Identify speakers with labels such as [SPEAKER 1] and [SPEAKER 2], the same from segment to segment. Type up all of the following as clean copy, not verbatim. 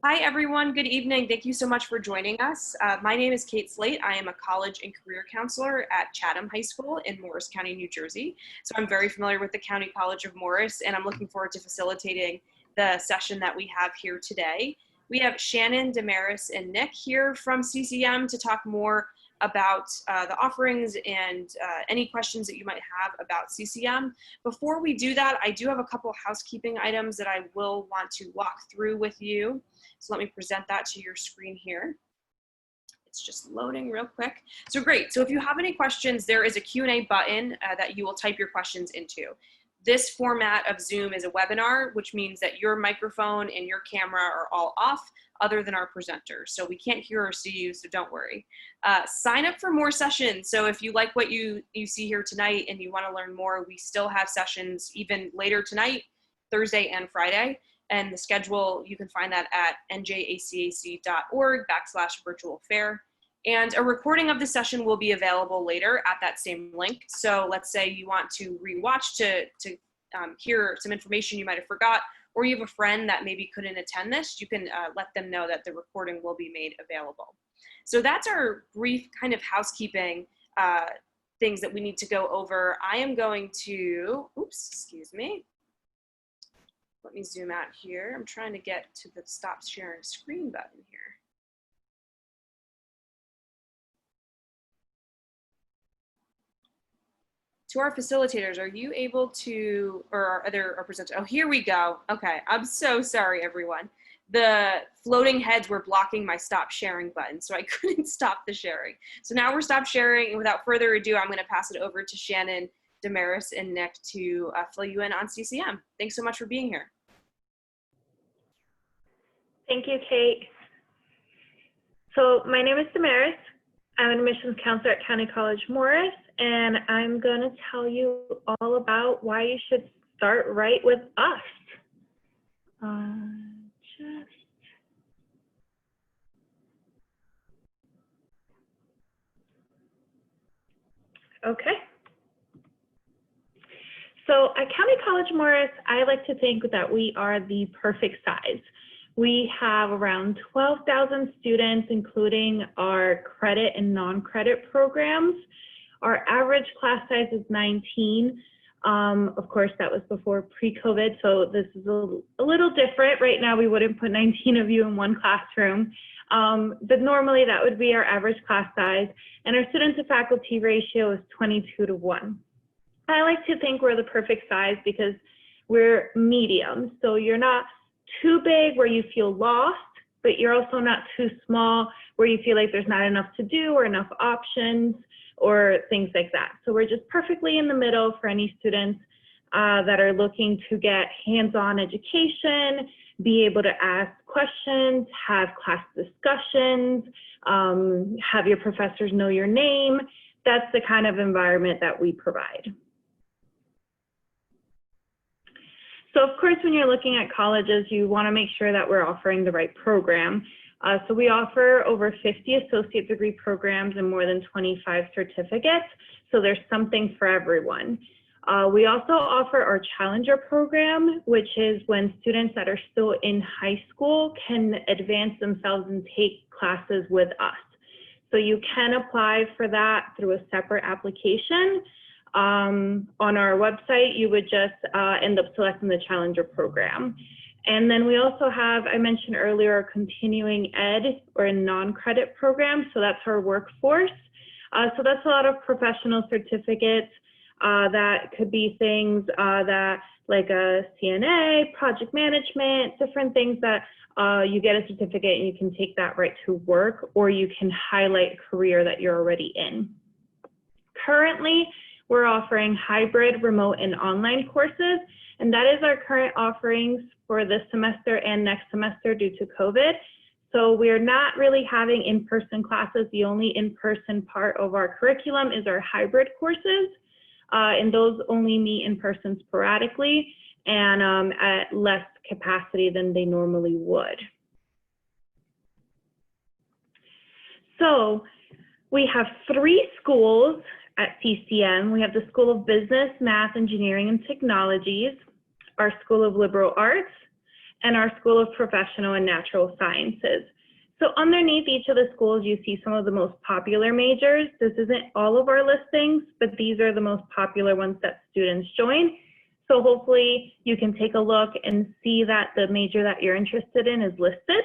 [SPEAKER 1] Hi, everyone. Good evening. Thank you so much for joining us. My name is Kate Slate. I am a college and career counselor at Chatham High School in Morris County, New Jersey. So I'm very familiar with the County College of Morris, and I'm looking forward to facilitating the session that we have here today. We have Shannon, Damaris, and Nick here from CCM to talk more about the offerings and any questions that you might have about CCM. Before we do that, I do have a couple housekeeping items that I will want to walk through with you. So let me present that to your screen here. It's just loading real quick. So great. So if you have any questions, there is a Q&A button that you will type your questions into. This format of Zoom is a webinar, which means that your microphone and your camera are all off other than our presenters. So we can't hear or see you, so don't worry. Sign up for more sessions. So if you like what you see here tonight and you want to learn more, we still have sessions even later tonight, Thursday and Friday. And the schedule, you can find that at njacac.org/virtual fair. And a recording of the session will be available later at that same link. So let's say you want to rewatch to hear some information you might have forgot, or you have a friend that maybe couldn't attend this, you can let them know that the recording will be made available. So that's our brief kind of housekeeping things that we need to go over. I am going to, oops, excuse me. Let me zoom out here. I'm trying to get to the stop sharing screen button here. To our facilitators, are you able to, or are there presenters? Oh, here we go. Okay, I'm so sorry, everyone. The floating heads were blocking my stop sharing button, so I couldn't stop the sharing. So now we're stop sharing, and without further ado, I'm gonna pass it over to Shannon, Damaris, and Nick to fill you in on CCM. Thanks so much for being here.
[SPEAKER 2] Thank you, Kate. So my name is Damaris. I'm an admissions counselor at County College Morris, and I'm going to tell you all about why you should start right with us. Okay. So at County College Morris, I like to think that we are the perfect size. We have around 12,000 students, including our credit and non-credit programs. Our average class size is 19. Of course, that was before pre-COVID, so this is a little different. Right now, we wouldn't put 19 of you in one classroom, but normally that would be our average class size, and our student to faculty ratio is 22:1. I like to think we're the perfect size because we're medium, so you're not too big where you feel lost, but you're also not too small where you feel like there's not enough to do or enough options or things like that. So we're just perfectly in the middle for any students that are looking to get hands-on education, be able to ask questions, have class discussions, have your professors know your name. That's the kind of environment that we provide. So of course, when you're looking at colleges, you want to make sure that we're offering the right program. So we offer over 50 associate degree programs and more than 25 certificates. So there's something for everyone. We also offer our Challenger program, which is when students that are still in high school can advance themselves and take classes with us. So you can apply for that through a separate application. On our website, you would just end up selecting the Challenger program. And then we also have, I mentioned earlier, our continuing ed or a non-credit program. So that's our workforce. So that's a lot of professional certificates that could be things that like a CNA, project management, different things that you get a certificate and you can take that right to work, or you can highlight a career that you're already in. Currently, we're offering hybrid, remote, and online courses, and that is our current offerings for this semester and next semester due to COVID. So we're not really having in-person classes. The only in-person part of our curriculum is our hybrid courses, and those only meet in person sporadically and at less capacity than they normally would. So we have 3 schools at CCM. We have the School of Business, Math, Engineering, and Technologies, our School of Liberal Arts, and our School of Professional and Natural Sciences. So underneath each of the schools, you see some of the most popular majors. This isn't all of our listings, but these are the most popular ones that students join. So hopefully you can take a look and see that the major that you're interested in is listed.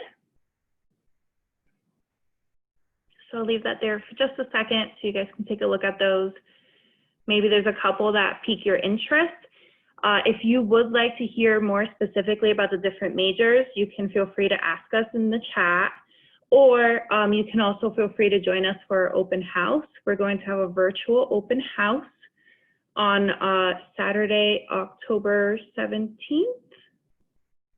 [SPEAKER 2] So I'll leave that there for just a second so you guys can take a look at those. Maybe there's a couple that pique your interest. If you would like to hear more specifically about the different majors, you can feel free to ask us in the chat, or you can also feel free to join us for our open house. We're going to have a virtual open house on Saturday, October 17th.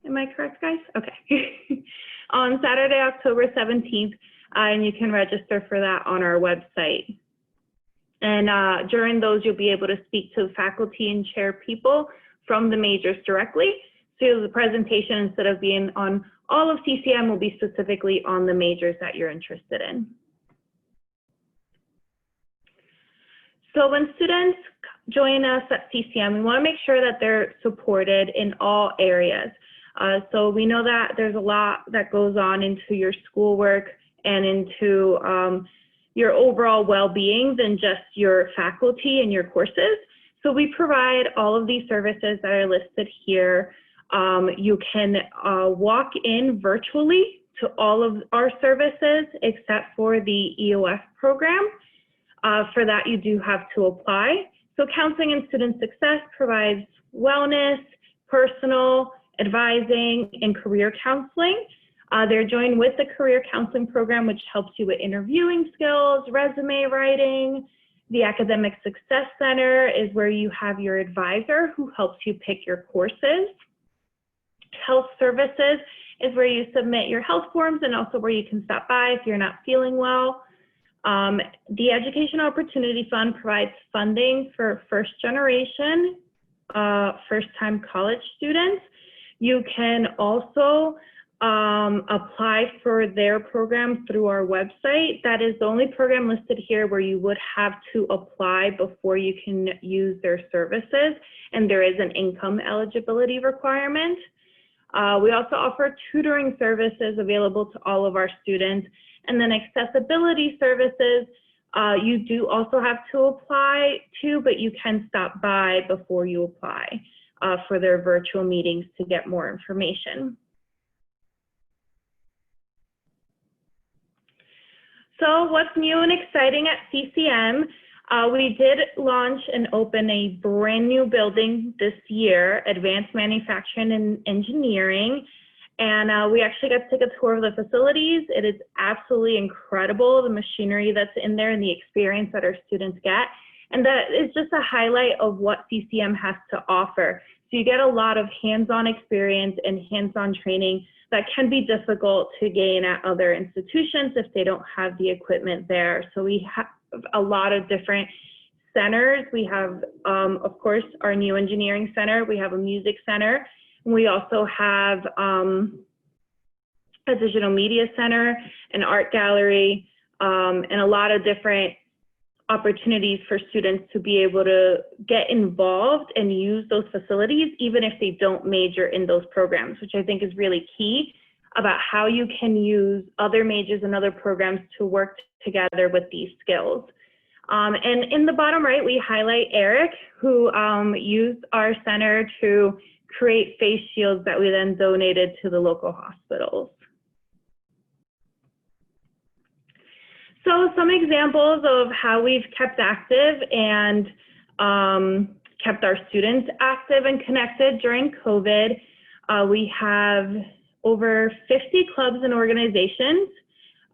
[SPEAKER 2] Am I correct, guys? Okay. On Saturday, October 17th, and you can register for that on our website. And during those, you'll be able to speak to the faculty and chair people from the majors directly. So the presentation, instead of being on all of CCM, will be specifically on the majors that you're interested in. So when students join us at CCM, we want to make sure that they're supported in all areas. So we know that there's a lot that goes on into your schoolwork and into your overall well-being than just your faculty and your courses. So we provide all of these services that are listed here. You can walk in virtually to all of our services except for the EOF program. For that, you do have to apply. So Counseling and Student Success provides wellness, personal, advising, and career counseling. They're joined with the Career Counseling Program, which helps you with interviewing skills, resume writing. The Academic Success Center is where you have your advisor who helps you pick your courses. Health Services is where you submit your health forms and also where you can stop by if you're not feeling well. The Education Opportunity Fund provides funding for first-generation, first-time college students. You can also apply for their program through our website. That is the only program listed here where you would have to apply before you can use their services, and there is an income eligibility requirement. We also offer tutoring services available to all of our students, and then accessibility services you do also have to apply to, but you can stop by before you apply for their virtual meetings to get more information. So what's new and exciting at CCM? We did launch and open a brand new building this year, Advanced Manufacturing and Engineering. And we actually got to take a tour of the facilities. It is absolutely incredible, the machinery that's in there and the experience that our students get. And that is just a highlight of what CCM has to offer. So you get a lot of hands-on experience and hands-on training that can be difficult to gain at other institutions if they don't have the equipment there. So we have a lot of different centers. We have, of course, our new engineering center. We have a music center. We also have a digital media center, an art gallery, and a lot of different opportunities for students to be able to get involved and use those facilities, even if they don't major in those programs, which I think is really key about how you can use other majors and other programs to work together with these skills. And in the bottom right, we highlight Eric, who used our center to create face shields that we then donated to the local hospitals. So some examples of how we've kept active and kept our students active and connected during COVID. We have over 50 clubs and organizations,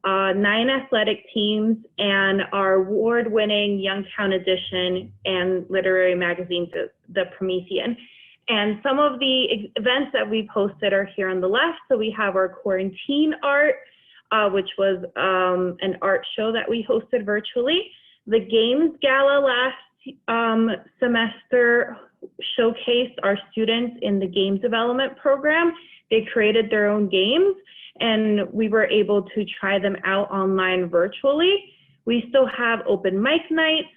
[SPEAKER 2] 9 athletic teams, and our award-winning Youngtown Edition and literary magazine, the Promethean. And some of the events that we posted are here on the left. So we have our quarantine art, which was an art show that we hosted virtually. The Games Gala last semester showcased our students in the game development program. They created their own games, and we were able to try them out online virtually. We still have open mic nights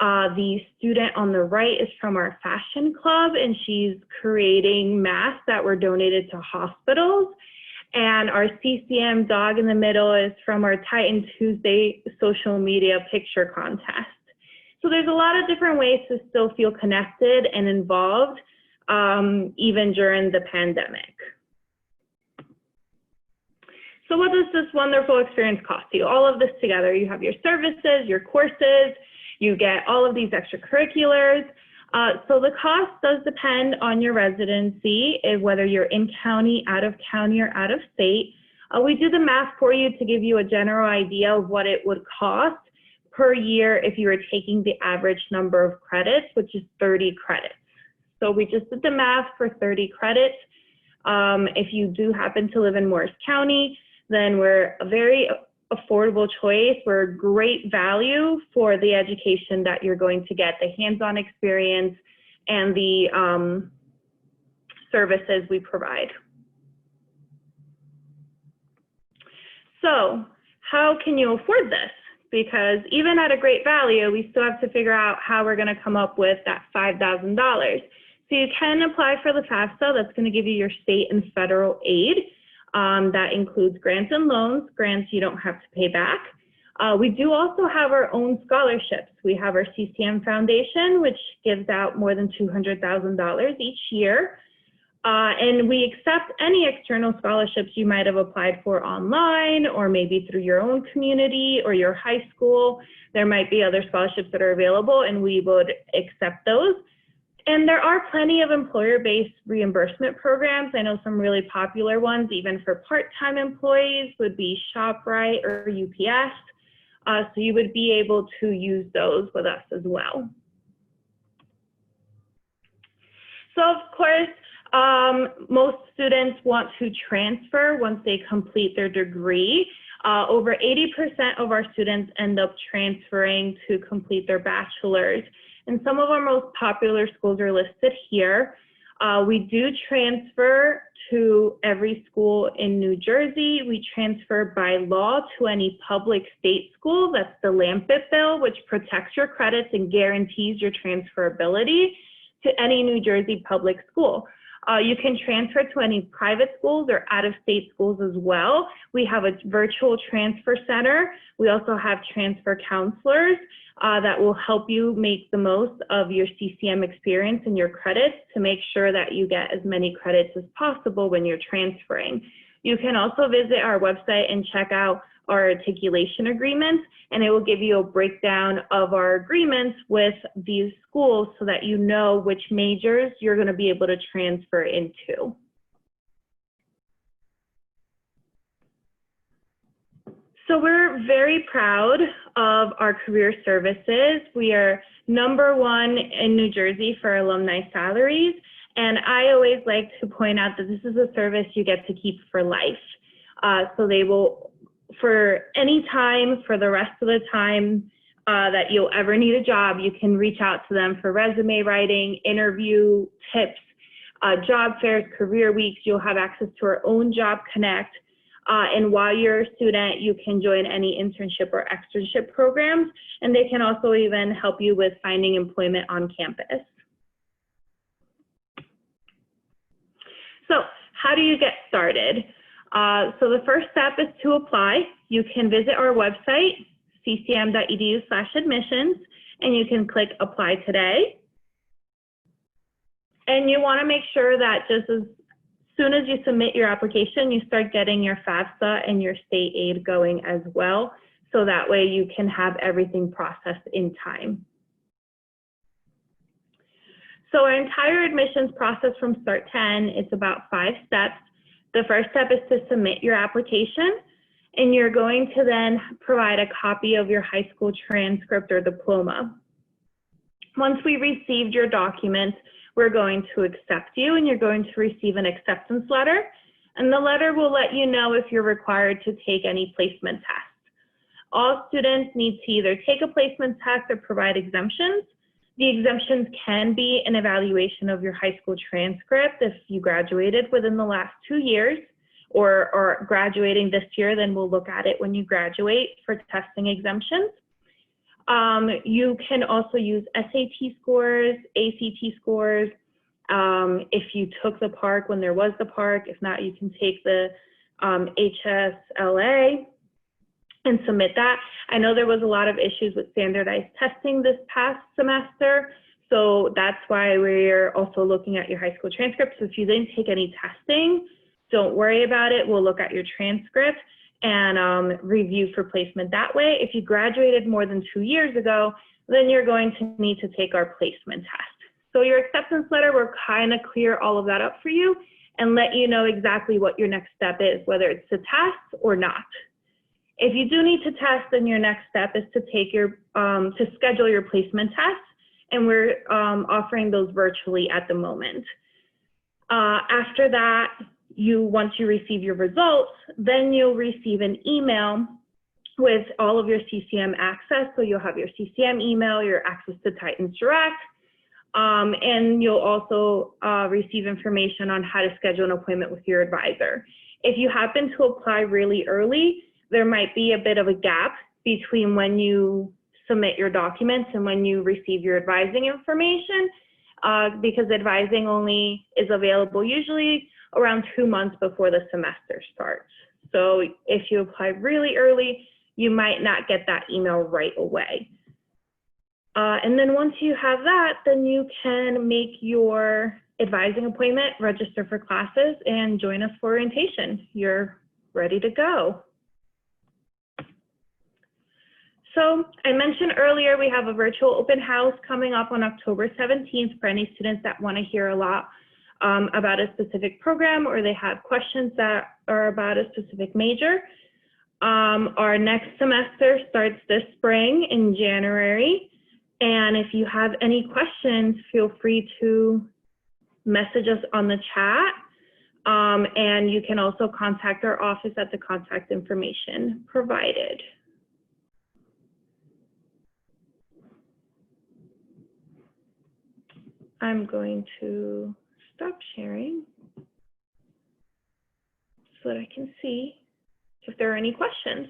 [SPEAKER 2] The student on the right is from our fashion club, and she's creating masks that were donated to hospitals. And our CCM dog in the middle is from our Titan Tuesday social media picture contest. So there's a lot of different ways to still feel connected and involved, even during the pandemic. So what does this wonderful experience cost you? All of this together, you have your services, your courses, you get all of these extracurriculars. So the cost does depend on your residency, whether you're in county, or out of state. We do the math for you to give you a general idea of what it would cost per year if you were taking the average number of credits, which is 30 credits. So we just did the math for 30 credits. If you do happen to live in Morris County, then we're a very affordable choice. We're a great value for the education that you're going to get, the hands-on experience and the services we provide. So how can you afford this? Because even at a great value, we still have to figure out how we're gonna come up with that $5,000. So you can apply for the FAFSA. That's gonna give you your state and federal aid. That includes grants and loans, grants you don't have to pay back. We do also have our own scholarships. We have our CCM Foundation, which gives out more than $200,000 each year. And we accept any external scholarships you might have applied for online or maybe through your own community or your high school. There might be other scholarships that are available and we would accept those. And there are plenty of employer-based reimbursement programs. I know some really popular ones, even for part-time employees, would be ShopRite or UPS. So you would be able to use those with us as well. So of course, most students want to transfer once they complete their degree. Over 80% of our students end up transferring to complete their bachelor's. And some of our most popular schools are listed here. We do transfer to every school in New Jersey. We transfer by law to any public state school. That's the Lampet bill, which protects your credits and guarantees your transferability to any New Jersey public school. You can transfer to any private schools or out-of-state schools as well. We have a virtual transfer center. We also have transfer counselors that will help you make the most of your CCM experience and your credits to make sure that you get as many credits as possible when you're transferring. You can also visit our website and check out our articulation agreements, and it will give you a breakdown of our agreements with these schools so that you know which majors you're going to be able to transfer into. So we're very proud of our career services. We are #1 in New Jersey for alumni salaries. And I always like to point out that this is a service you get to keep for life. So they will, for any time, for the rest of the time that you'll ever need a job, you can reach out to them for resume writing, interview tips, job fairs, career weeks. You'll have access to our own Job Connect. And while you're a student, you can join any internship or externship programs, and they can also even help you with finding employment on campus. So how do you get started? So the first step is to apply. You can visit our website, ccm.edu/admissions, and you can click Apply Today. And you want to make sure that just as soon as you submit your application, you start getting your FAFSA and your state aid going as well, so that way you can have everything processed in time. So our entire admissions process from start to end, it's about 5 steps. The first step is to submit your application, and you're going to then provide a copy of your high school transcript or diploma. Once we received your documents, we're going to accept you, and you're going to receive an acceptance letter. And the letter will let you know if you're required to take any placement tests. All students need to either take a placement test or provide exemptions. The exemptions can be an evaluation of your high school transcript if you graduated within the last 2 years, or graduating this year, then we'll look at it when you graduate for testing exemptions. You can also use SAT scores, ACT scores. If you took the park when there was the park, if not, you can take the HSLA and submit that. I know there was a lot of issues with standardized testing this past semester, so that's why we're also looking at your high school transcripts. So if you didn't take any testing, don't worry about it. We'll look at your transcript and review for placement that way. If you graduated more than 2 years ago, then you're going to need to take our placement test. So your acceptance letter will kind of clear all of that up for you and let you know exactly what your next step is, whether it's to test or not. If you do need to test, then your next step is to take your, to schedule your placement test, and we're offering those virtually at the moment. After that, once you receive your results, then you'll receive an email with all of your CCM access. So you'll have your CCM email, your access to Titans Direct, and you'll also receive information on how to schedule an appointment with your advisor. If you happen to apply really early, there might be a bit of a gap between when you submit your documents and when you receive your advising information, because advising only is available usually around 2 months before the semester starts. So if you apply really early, you might not get that email right away. And then once you have that, then you can make your advising appointment, register for classes, and join us for orientation. You're ready to go. So I mentioned earlier, we have a virtual open house coming up on October 17th for any students that want to hear a lot about a specific program, or they have questions that are about a specific major. Our next semester starts this spring in January. And if you have any questions, feel free to message us on the chat. And you can also contact our office at the contact information provided. I'm going to stop sharing so that I can see if there are any questions.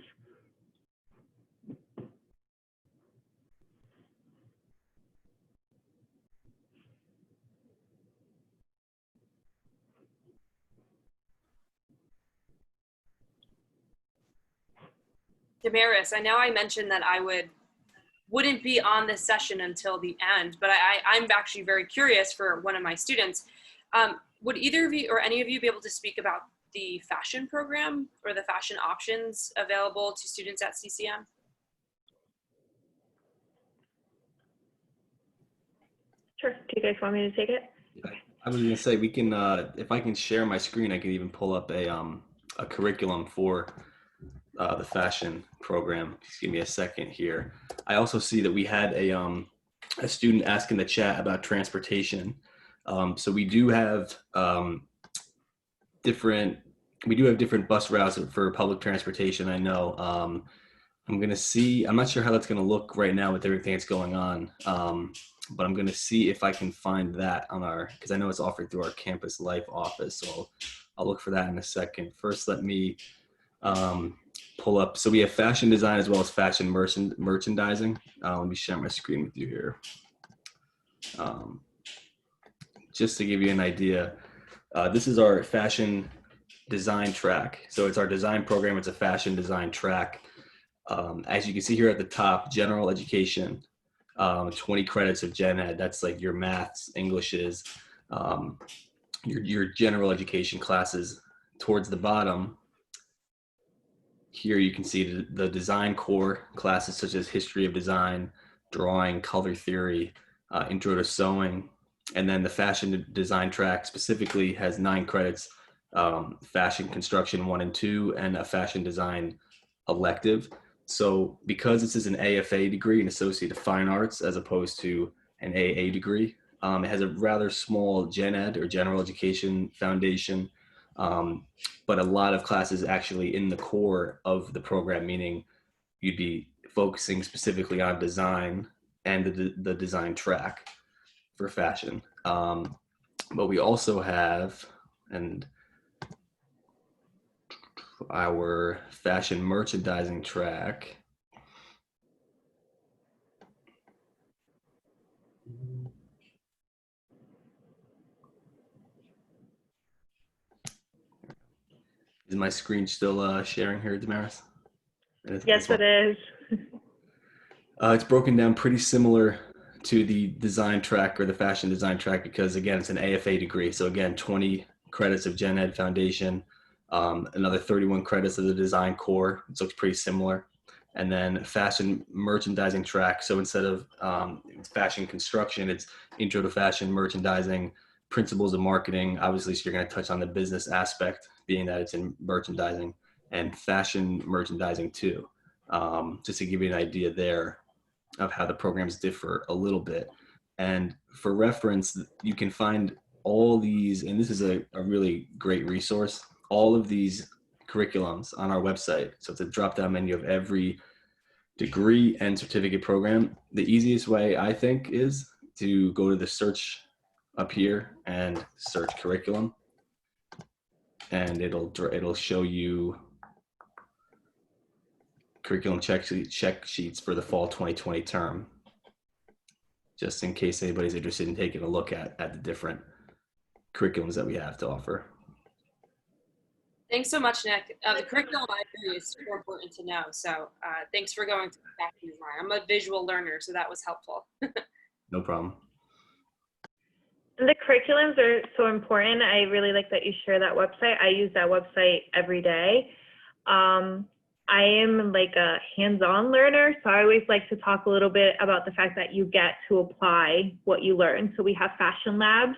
[SPEAKER 1] Damaris, I know I mentioned that I wouldn't be on this session until the end, but I'm actually very curious for one of my students. Would either of you or any of you be able to speak about the fashion program or the fashion options available to students at CCM?
[SPEAKER 2] Sure. Do you guys want me to take it?
[SPEAKER 3] I was gonna say we can, if I can share my screen, I can even pull up a curriculum for the fashion program. Just give me a second here. I also see that we had a student ask in the chat about transportation. So we do have different bus routes for public transportation. I know. I'm gonna see. I'm not sure how that's gonna look right now with everything that's going on. But I'm gonna see if I can find that on because I know it's offered through our Campus Life office. So I'll look for that in a second. First, let me pull up. So we have fashion design as well as fashion merchandising. Let me share my screen with you here. Just to give you an idea, this is our fashion design track. So it's our design program. It's a fashion design track. As you can see here at the top, general education, 20 credits of gen ed. That's like your maths, Englishes, your general education classes. Towards the bottom, here you can see the design core classes such as history of design, drawing, color theory, intro to sewing, and then the fashion design track specifically has 9 credits, fashion construction 1 and 2, and a fashion design elective. So because this is an AFA degree, an Associate of Fine Arts, as opposed to an AA degree, it has a rather small gen ed or general education foundation, but a lot of classes actually in the core of the program, meaning you'd be focusing specifically on design and the design track for fashion. But we also have our fashion merchandising track. Is my screen still sharing here, Damaris?
[SPEAKER 2] Yes, it is.
[SPEAKER 3] It's broken down pretty similar to the design track or the fashion design track because, again, it's an AFA degree. So, again, 20 credits of Gen Ed Foundation, another 31 credits of the design core. So it's pretty similar. And then fashion merchandising track. So instead of fashion construction, it's intro to fashion merchandising, principles of marketing. Obviously, so you're going to touch on the business aspect, being that it's in merchandising, and fashion merchandising too. Just to give you an idea there of how the programs differ a little bit. And for reference, you can find all these, and this is a really great resource, all of these curriculums on our website. So it's a drop-down menu of every degree and certificate program. The easiest way, I think, is to go to the search up here and search curriculum, and it'll show you curriculum check sheets for the fall 2020 term, just in case anybody's interested in taking a look at the different curriculums that we have to offer.
[SPEAKER 1] Thanks so much, Nick. The curriculum I agree is super important to know. So thanks for going through that design. I'm a visual learner, so that was helpful.
[SPEAKER 3] No problem.
[SPEAKER 2] And the curriculums are so important. I really like that you share that website. I use that website every day. I am like a hands-on learner, so I always like to talk a little bit about the fact that you get to apply what you learn. So we have fashion labs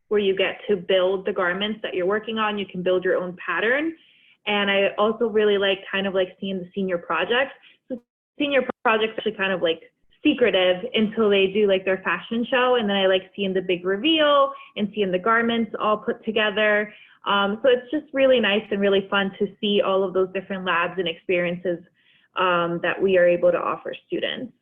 [SPEAKER 2] where you get to build the garments that you're working on. You can build your own pattern. And I also really like kind of like seeing the senior projects. So senior projects are actually kind of like secretive until they do like their fashion show. And then I like seeing the big reveal and seeing the garments all put together. So it's just really nice and really fun to see all of those different labs and experiences that we are able to offer students.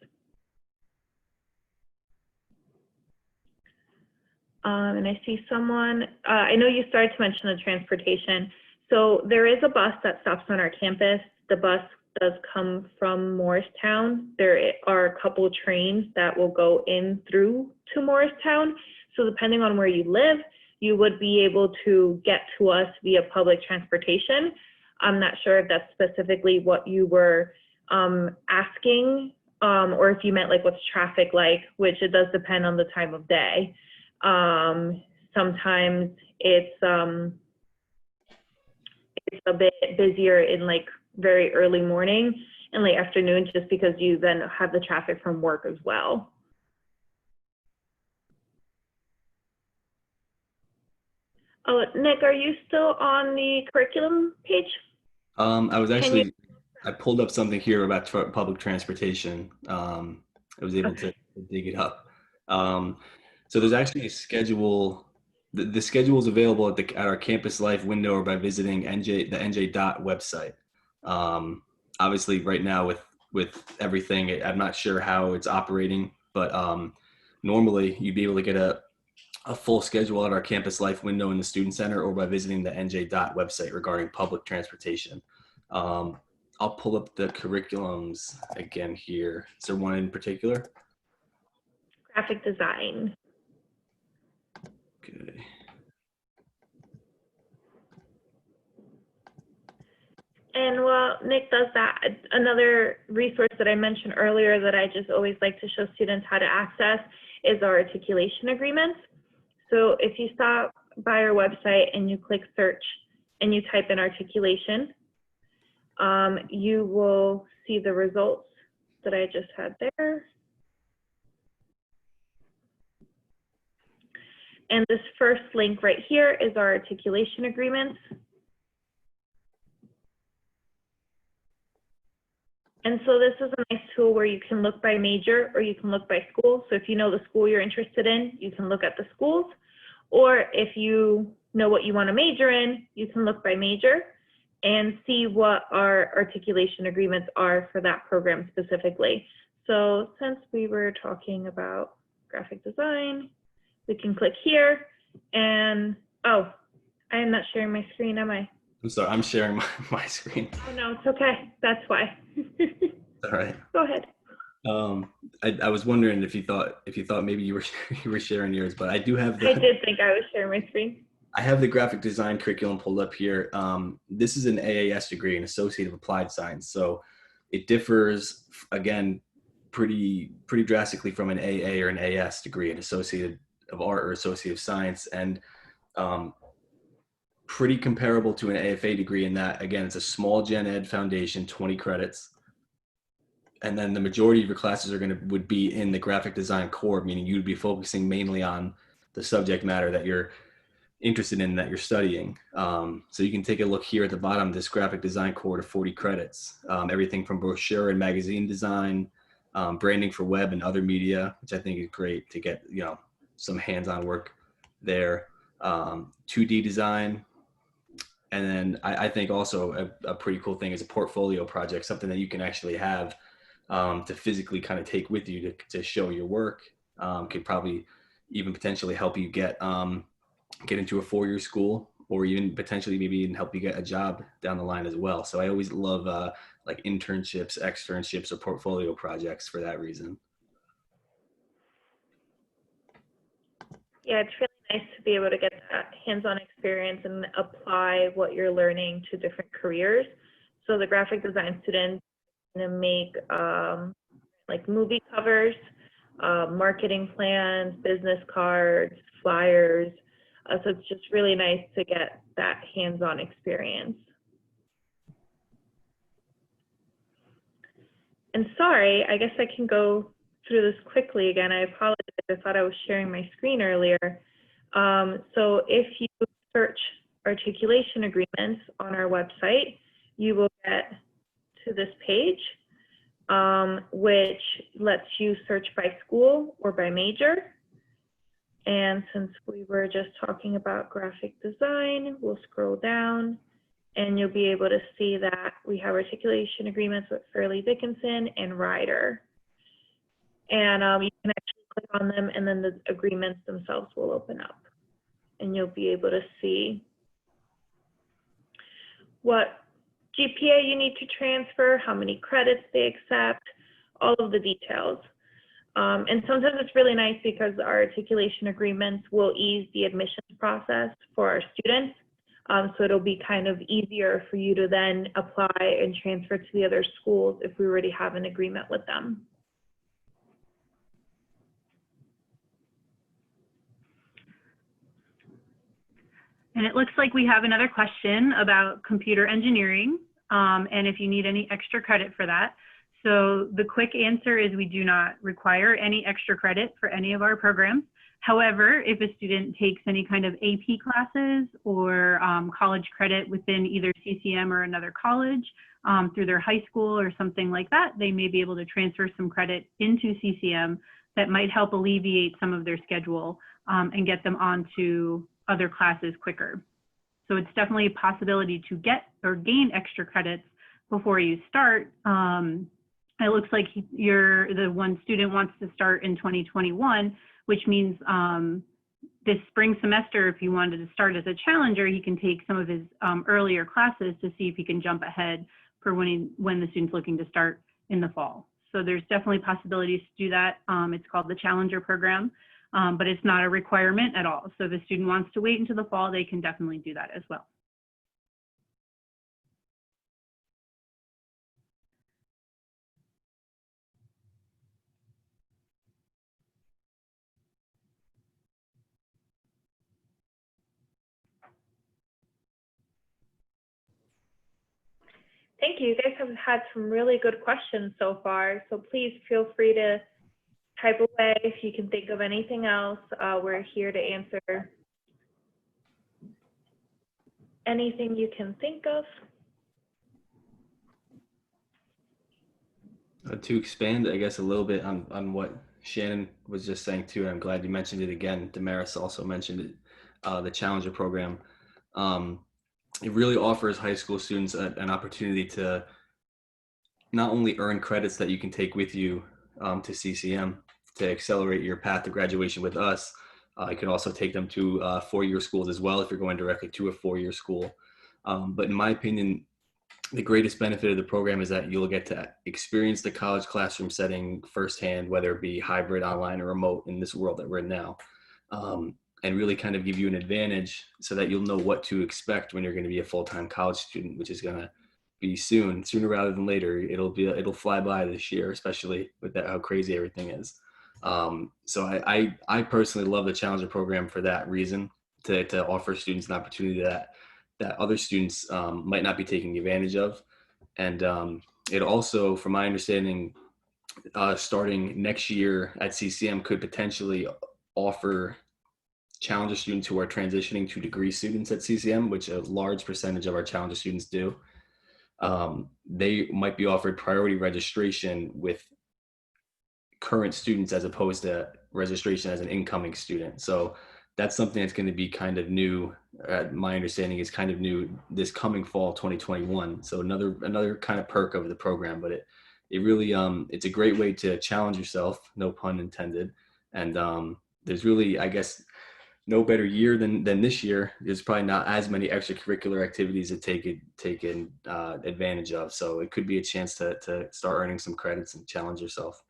[SPEAKER 2] And I see someone, I know you started to mention the transportation. So there is a bus that stops on our campus. The bus does come from Morristown. There are a couple of trains that will go in through to Morristown. So depending on where you live, you would be able to get to us via public transportation. I'm not sure if that's specifically what you were asking, or if you meant like what's traffic like, which it does depend on the time of day. Sometimes it's a bit busier in like very early morning and late afternoon, just because you then have the traffic from work as well. Oh, Nick, are you still on the curriculum page?
[SPEAKER 3] I pulled up something here about public transportation. I was able to dig it up. So there's actually a schedule. The schedule is available at our Campus Life window or by visiting the NJ website. Obviously, right now with everything, I'm not sure how it's operating, but normally you'd be able to get a full schedule at our Campus Life window in the Student Center or by visiting the NJ website regarding public transportation. I'll pull up the curriculums again here. Is there one in particular?
[SPEAKER 2] Graphic design.
[SPEAKER 3] Okay.
[SPEAKER 2] And while Nick does that, another resource that I mentioned earlier that I just always like to show students how to access is our articulation agreements. So if you stop by our website and you click search and you type in articulation, you will see the results that I just had there. And this first link right here is our articulation agreements. And so this is a nice tool where you can look by major or you can look by school. So if you know the school you're interested in, you can look at the schools. Or if you know what you want to major in, you can look by major and see what our articulation agreements are for that program specifically. So since we were talking about graphic design, we can click here and, oh, I am not sharing my screen, am I?
[SPEAKER 3] I'm sorry, I'm sharing my screen.
[SPEAKER 2] Oh no, it's okay. That's why.
[SPEAKER 3] All right.
[SPEAKER 2] Go ahead.
[SPEAKER 3] I was wondering if you thought maybe you were sharing yours, but I do have the.
[SPEAKER 2] I did think I was sharing my screen.
[SPEAKER 3] I have the graphic design curriculum pulled up here. This is an AAS degree, an Associate of Applied Science. So it differs, again, pretty drastically from an AA or an AS degree, an Associate of Art or Associate of Science, and um, pretty comparable to an AFA degree in that, again, it's a small gen ed foundation, 20 credits. And then the majority of your classes would be in the graphic design core, meaning you'd be focusing mainly on the subject matter that you're interested in, that you're studying. So you can take a look here at the bottom, this graphic design core to 40 credits, everything from brochure and magazine design, branding for web and other media, which I think is great to get, some hands-on work there, 2D design. And then I think also a pretty cool thing is a portfolio project, something that you can actually have to physically kind of take with you to show your work. Could probably even potentially help you get into a 4-year school, or even potentially maybe even help you get a job down the line as well. So I always love like internships, externships, or portfolio projects for that reason.
[SPEAKER 2] Yeah, it's really nice to be able to get that hands-on experience and apply what you're learning to different careers. So the graphic design students are going to make like movie covers, marketing plans, business cards, flyers. So it's just really nice to get that hands-on experience. And sorry, I guess I can go through this quickly again. I apologize. I thought I was sharing my screen earlier. So if you search articulation agreements on our website, you will get to this page, which lets you search by school or by major. And since we were just talking about graphic design, we'll scroll down and you'll be able to see that we have articulation agreements with Fairleigh Dickinson and Ryder. And you can actually click on them and then the agreements themselves will open up. And you'll be able to see what GPA you need to transfer, how many credits they accept, all of the details. And sometimes it's really nice because our articulation agreements will ease the admissions process for our students. So it'll be kind of easier for you to then apply and transfer to the other schools if we already have an agreement with them.
[SPEAKER 4] And it looks like we have another question about computer engineering, and if you need any extra credit for that. So the quick answer is we do not require any extra credit for any of our programs. However, if a student takes any kind of AP classes or college credit within either CCM or another college through their high school or something like that, they may be able to transfer some credit into CCM that might help alleviate some of their schedule and get them onto other classes quicker. So it's definitely a possibility to get or gain extra credits before you start. It looks like the one student wants to start in 2021, which means this spring semester, if he wanted to start as a challenger, he can take some of his earlier classes to see if he can jump ahead for when the student's looking to start in the fall. So there's definitely possibilities to do that. It's called the Challenger Program, but it's not a requirement at all. So if a student wants to wait until the fall, they can definitely do that as well.
[SPEAKER 2] Thank you. You guys have had some really good questions so far. So please feel free to type away if you can think of anything else. We're here to answer anything you can think of.
[SPEAKER 3] To expand, I guess, a little bit on what Shannon was just saying too, and I'm glad you mentioned it again. Damaris also mentioned it, the Challenger Program. It really offers high school students an opportunity to not only earn credits that you can take with you to CCM to accelerate your path to graduation with us. You can also take them to 4-year schools as well if you're going directly to a 4-year school. But in my opinion, the greatest benefit of the program is that you'll get to experience the college classroom setting firsthand, whether it be hybrid, online, or remote in this world that we're in now. and really kind of give you an advantage so that you'll know what to expect when you're going to be a full-time college student, which is going to be sooner rather than later. It'll fly by this year, especially with that, how crazy everything is. So I personally love the Challenger program for that reason, to offer students an opportunity that other students might not be taking advantage of. And it also, from my understanding, starting next year at CCM could potentially offer Challenger students who are transitioning to degree students at CCM, which a large percentage of our Challenger students do. They might be offered priority registration with current students as opposed to registration as an incoming student. So that's something that's going to be kind of new. My understanding is kind of new this coming fall 2021. So another kind of perk of the program, but it really it's a great way to challenge yourself, no pun intended. And there's really, I guess, no better year than this year. There's probably not as many extracurricular activities to take advantage of. So it could be a chance to start earning some credits and challenge yourself.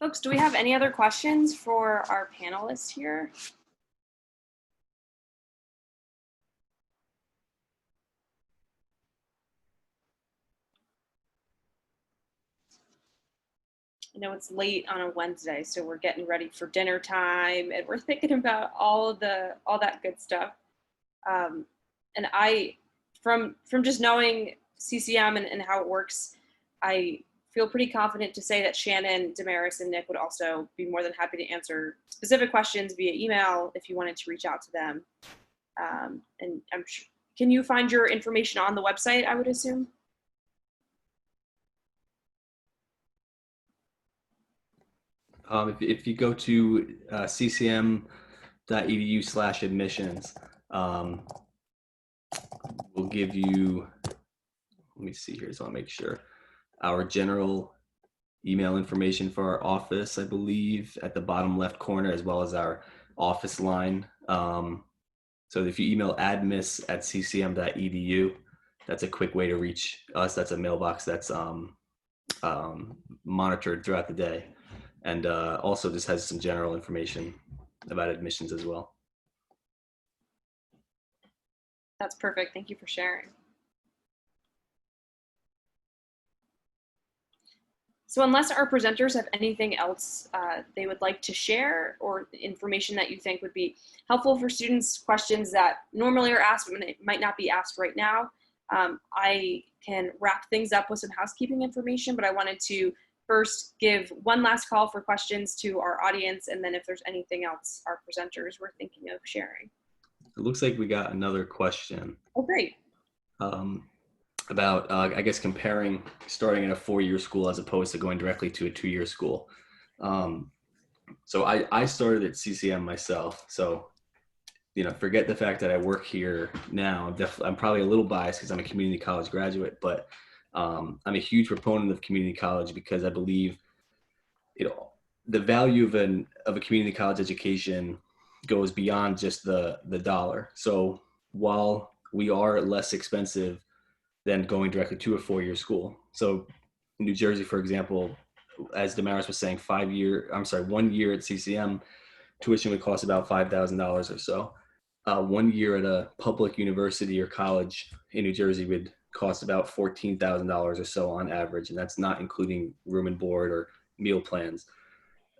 [SPEAKER 1] Folks, do we have any other questions for our panelists here? I know it's late on a Wednesday, so we're getting ready for dinner time and we're thinking about all that good stuff. And from just knowing CCM and how it works, I feel pretty confident to say that Shannon, Damaris, and Nick would also be more than happy to answer specific questions via email if you wanted to reach out to them. And I'm sure, can you find your information on the website, I would assume?
[SPEAKER 3] If you go to ccm.edu/admissions, we'll give you, let me see here, so I'll make sure, our general email information for our office, I believe, at the bottom left corner, as well as our office line. So if you email admiss@ccm.edu, that's a quick way to reach us. That's a mailbox that's monitored throughout the day. And also just has some general information about admissions as well.
[SPEAKER 1] That's perfect. Thank you for sharing. So unless our presenters have anything else they would like to share, or information that you think would be helpful for students, questions that normally are asked but might not be asked right now, I can wrap things up with some housekeeping information, but I wanted to first give one last call for questions to our audience, and then if there's anything else our presenters were thinking of sharing.
[SPEAKER 3] It looks like we got another question.
[SPEAKER 1] Oh, great.
[SPEAKER 3] About, I guess, comparing starting in a 4-year school as opposed to going directly to a 2-year school. So I started at CCM myself. So, forget the fact that I work here now. I'm probably a little biased because I'm a community college graduate, but I'm a huge proponent of community college because I believe, the value of a community college education goes beyond just the dollar. So while we are less expensive than going directly to a 4-year school. So in New Jersey, for example, as Damaris was saying, 1 year at CCM, tuition would cost about $5,000 or so. 1 year at a public university or college in New Jersey would cost about $14,000 or so on average, and that's not including room and board or meal plans.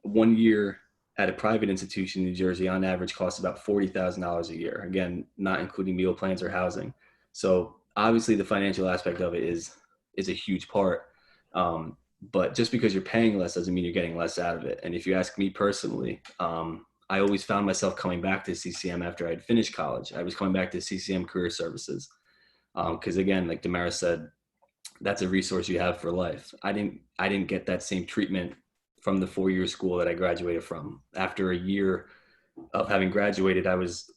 [SPEAKER 3] 1 year at a private institution in New Jersey on average costs about $40,000 a year, again, not including meal plans or housing. So obviously the financial aspect of it is a huge part, but just because you're paying less doesn't mean you're getting less out of it. And if you ask me personally, I always found myself coming back to CCM after I'd finished college. I was coming back to CCM Career Services because, again, like Damaris said, that's a resource you have for life. I didn't get that same treatment from the 4-year school that I graduated from. After a year of having graduated, I was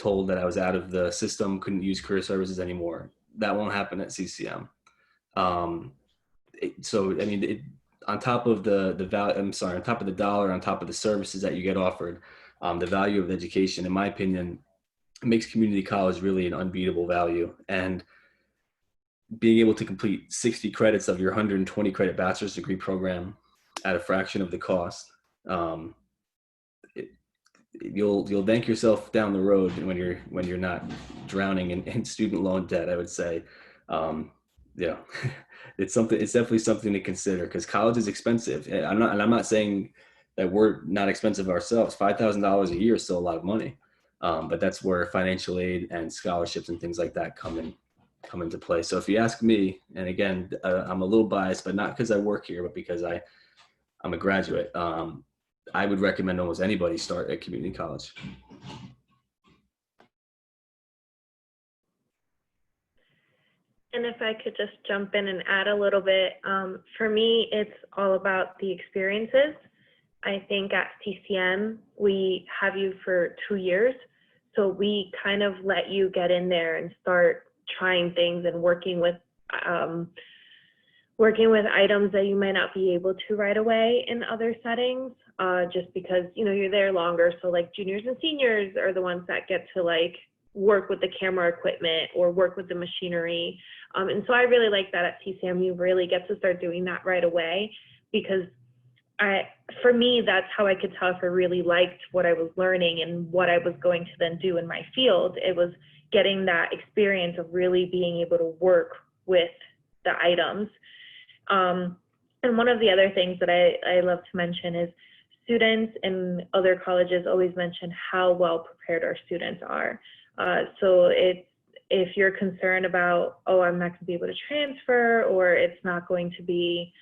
[SPEAKER 3] told that I was out of the system, couldn't use career services anymore. That won't happen at CCM. So, I mean, on top of the value, I'm sorry, on top of the dollar, on top of the services that you get offered, the value of education, in my opinion, makes community college really an unbeatable value. And being able to complete 60 credits of your 120 credit bachelor's degree program at a fraction of the cost, you'll thank yourself down the road when you're not drowning in student loan debt, I would say. Yeah, it's definitely something to consider, because college is expensive. And I'm not saying that we're not expensive ourselves. $5,000 a year is still a lot of money. But that's where financial aid and scholarships and things like that come into play. So if you ask me, and again, I'm a little biased, but not because I work here, but because I'm a graduate. I would recommend almost anybody start at community college.
[SPEAKER 2] And if I could just jump in and add a little bit, for me, it's all about the experiences. I think at CCM, we have you for 2 years. So we kind of let you get in there and start trying things and working with items that you might not be able to right away in other settings, just because, you know, you're there longer. So like juniors and seniors are the ones that get to like work with the camera equipment or work with the machinery. And so I really like that at CCM. You really get to start doing that right away, because for me, that's how I could tell if I really liked what I was learning and what I was going to then do in my field. It was getting that experience of really being able to work with the items. And one of the other things that I love to mention is students in other colleges always mention how well prepared our students are. So if you're concerned about, oh, I'm not going to be able to transfer, or it's not going to be,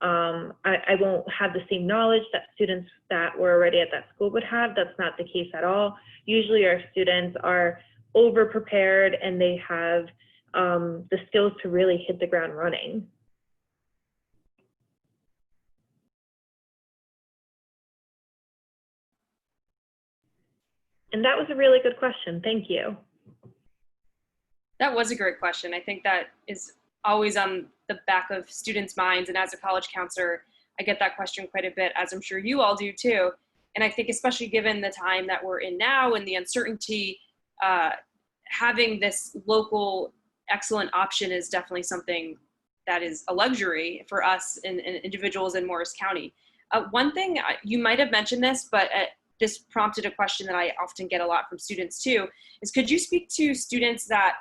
[SPEAKER 2] I won't have the same knowledge that students that were already at that school would have, that's not the case at all. Usually our students are over prepared and they have the skills to really hit the ground running. And that was a really good question. Thank you.
[SPEAKER 1] That was a great question. I think that is always on the back of students' minds. And as a college counselor, I get that question quite a bit, as I'm sure you all do too. And I think especially given the time that we're in now and the uncertainty, having this local excellent option is definitely something that is a luxury for us and individuals in Morris County. One thing, you might have mentioned this, but this prompted a question that I often get a lot from students too, is could you speak to students that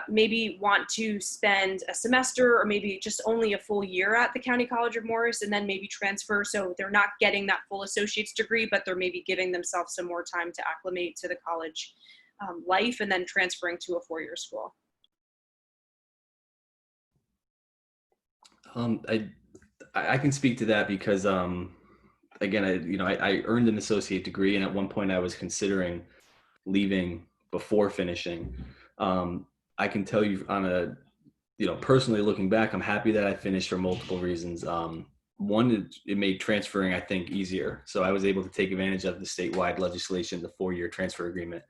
[SPEAKER 1] maybe want to spend a semester or maybe just only a full year at the County College of Morris and then maybe transfer, so they're not getting that full associate's degree, but they're maybe giving themselves some more time to acclimate to the college life and then transferring to a four-year school?
[SPEAKER 3] I can speak to that because again, I earned an associate degree, and at one point I was considering leaving before finishing. I can tell you personally looking back, I'm happy that I finished for multiple reasons. One, it made transferring, I think, easier. So I was able to take advantage of the statewide legislation, the 4-year transfer agreement.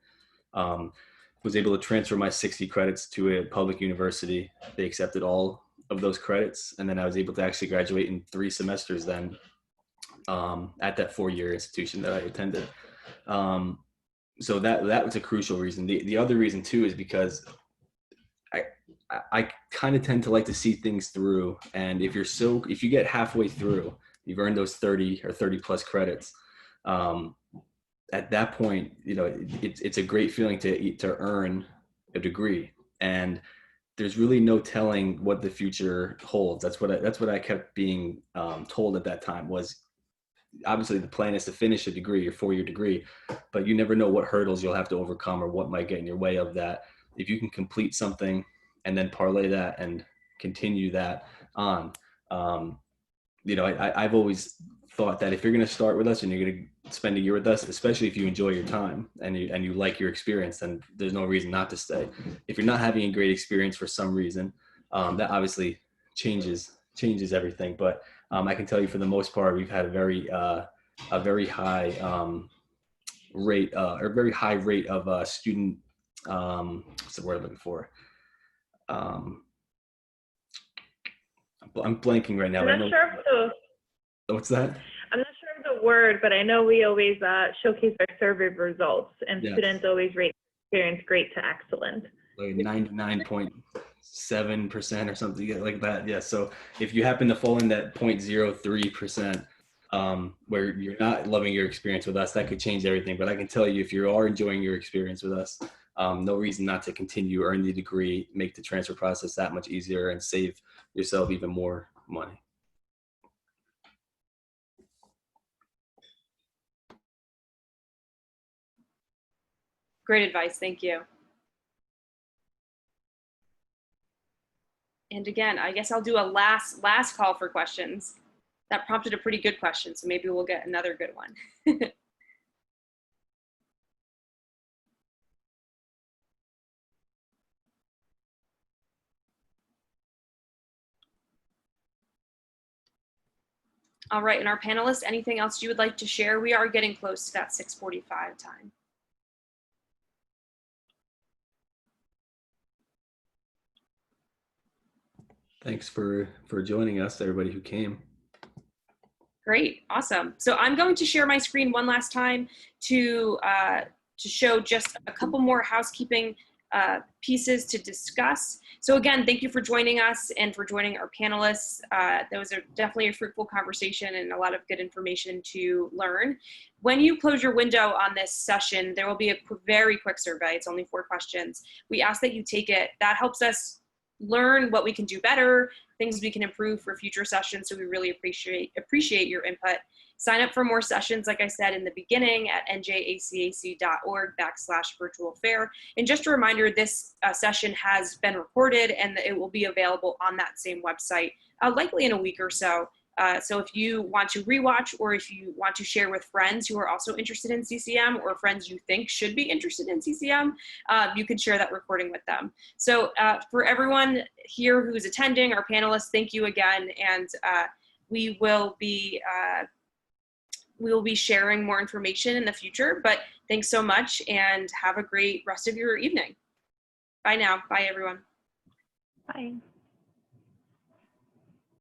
[SPEAKER 3] Was able to transfer my 60 credits to a public university. They accepted all of those credits, and then I was able to actually graduate in 3 semesters then at that 4-year institution that I attended. So that was a crucial reason. The other reason too is because I kind of tend to like to see things through, and if you get halfway through, you've earned those 30 or 30 plus credits. At that point, it's a great feeling to earn a degree, and there's really no telling what the future holds. That's what I kept being told at that time. Was obviously the plan is to finish a degree, your 4-year degree, but you never know what hurdles you'll have to overcome or what might get in your way of that. If you can complete something and then parlay that and continue that on, I've always thought that if you're going to start with us and you're going to spend a year with us, especially if you enjoy your time and you like your experience, then there's no reason not to stay. If you're not having a great experience for some reason, that obviously changes everything. But I can tell you, for the most part, we've had a very high rate or very high rate of student, what's the word I'm looking for? I'm blanking right now.
[SPEAKER 2] I'm not sure if
[SPEAKER 3] What's that?
[SPEAKER 2] I'm not sure of the word, but I know we always showcase our survey results, and
[SPEAKER 3] Yes.
[SPEAKER 2] students always rate experience great to excellent.
[SPEAKER 3] Like 99.7% or something like that. Yeah. So if you happen to fall in that 0.03%, where you're not loving your experience with us, that could change everything. But I can tell you, if you are enjoying your experience with us, no reason not to continue, earn the degree, make the transfer process that much easier, and save yourself even more money.
[SPEAKER 1] Great advice. Thank you. And again, I guess I'll do a last call for questions. That prompted a pretty good question, so maybe we'll get another good one. All right, and our panelists, anything else you would like to share? We are getting close to that 6:45 time.
[SPEAKER 3] Thanks for joining us, everybody who came.
[SPEAKER 1] Great, awesome. So I'm going to share my screen one last time to show just a couple more housekeeping pieces to discuss. So again, thank you for joining us and for joining our panelists. That was definitely a fruitful conversation and a lot of good information to learn. When you close your window on this session, there will be a very quick survey. It's only 4 questions. We ask that you take it. That helps us learn what we can do better, things we can improve for future sessions. So we really appreciate your input. Sign up for more sessions, like I said in the beginning, at njacac.org/virtual fair. And just a reminder, this session has been recorded and it will be available on that same website, likely in a week or so. So if you want to rewatch, or if you want to share with friends who are also interested in CCM, or friends you think should be interested in CCM, you can share that recording with them. So for everyone here who's attending, our panelists, thank you again. And we will be sharing more information in the future, but thanks so much and have a great rest of your evening. Bye now. Bye, everyone.
[SPEAKER 2] Bye.